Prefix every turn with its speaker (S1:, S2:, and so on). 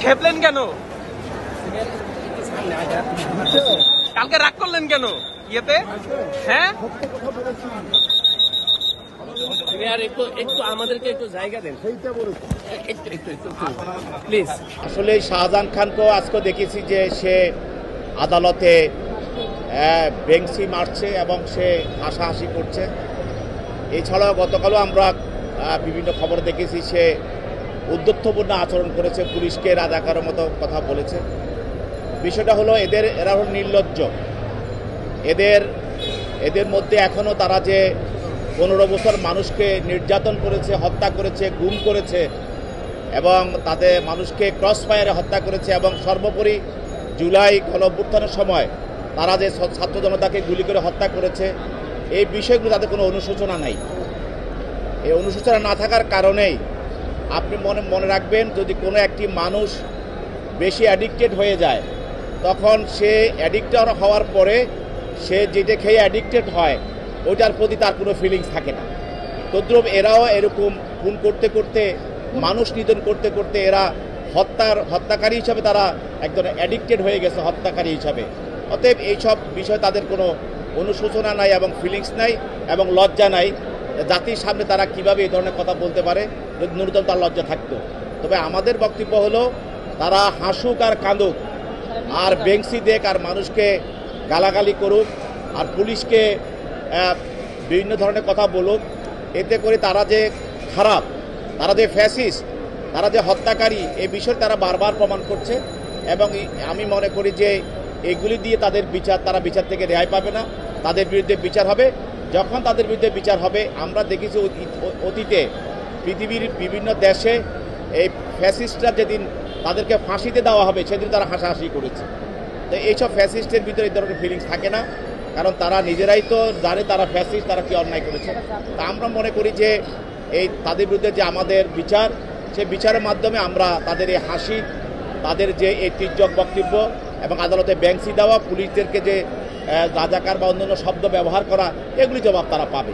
S1: খেপলেন কেন? কালকে রাগ করলেন কেন ইয়েতে? হ্যাঁ,
S2: একটু আমাদেরকে একটু জায়গা দেন, প্লিজ।
S3: আসলে শাহজাহান খানকেও আজকে দেখেছি যে সে আদালতে বেঞ্চি মারছে এবং সে হাসাহাসি করছে। এছাড়াও গতকালও আমরা বিভিন্ন খবর দেখেছি সে উদ্ধত্যপূর্ণ আচরণ করেছে, পুলিশকে রাজাকারের মতো কথা বলেছে। বিষয়টা হলো এরা হল নির্লজ্জ। এদের মধ্যে এখনও তারা যে 15 বছর মানুষকে নির্যাতন করেছে, হত্যা করেছে, গুম করেছে এবং তাদের মানুষকে ক্রস ফায়ারে হত্যা করেছে এবং সর্বোপরি জুলাই গণঅভ্যুত্থানের সময় তারা যে ছাত্র জনতাকে গুলি করে হত্যা করেছে, এই বিষয়গুলো তাদের কোনো অনুশোচনা নাই। এই অনুশোচনা না থাকার কারণেই আপনি মনে রাখবেন, যদি কোনো একটি মানুষ বেশি অ্যাডিক্টেড হয়ে যায় তখন সে অ্যাডিক্টেড হওয়ার পরে সে যেটা খেয়ে অ্যাডিক্টেড হয় ওইটার প্রতি তার কোনো ফিলিংস থাকে না। তদ্রুপ এরাও এরকম খুন করতে করতে, মানুষ নিধন করতে করতে এরা হত্যাকারী হিসাবে তারা একদম অ্যাডিক্টেড হয়ে গেছে, হত্যাকারী হিসাবে। অতএব এইসব বিষয়ে তাদের কোনো অনুশোচনা নাই এবং ফিলিংস নাই এবং লজ্জা নাই। জাতির সামনে তারা কিভাবে এই ধরনের কথা বলতে পারে যদি ন্যূনতম তার লজ্জা থাকতো। তবে আমাদের বক্তব্য হলো তারা হাসুক আর কাঁদুক আর বেঞ্চি দেখ আর মানুষকে গালাগালি করুক আর পুলিশকে বিভিন্ন ধরনের কথা বলুক, এতে করে তারা যে খারাপ, তারা যে ফ্যাসিস্ট, তারা যে হত্যাকারী, এই বিষয়ে তারা বারবার প্রমাণ করছে। এবং আমি মনে করি যে এগুলি দিয়ে তারা বিচার থেকে রেহাই পাবে না। তাদের বিরুদ্ধে বিচার হবে। যখন তাদের বিরুদ্ধে বিচার হবে, আমরা দেখেছি অতীতে পৃথিবীর বিভিন্ন দেশে এই ফ্যাসিস্টরা যেদিন তাদেরকে ফাঁসিতে দেওয়া হবে সেদিন তারা হাসাহাসি করেছে। তো এইসব ফ্যাসিস্টের ভিতরে এই ধরনের ফিলিংস থাকে না, কারণ তারা নিজেরাই তো জানে তারা ফ্যাসিস্ট, তারা কি অন্যায় করেছে। তা আমরা মনে করি যে তাদের বিরুদ্ধে যে আমাদের বিচার, সেই বিচারের মাধ্যমে আমরা তাদের এই হাসি, তাদের যে এই তির্যক বক্তব্য এবং আদালতে বেঞ্চি দেওয়া, পুলিশদেরকে যে রাজাকার বা অন্যান্য শব্দ ব্যবহার করা, এগুলি জবাব তারা পাবে।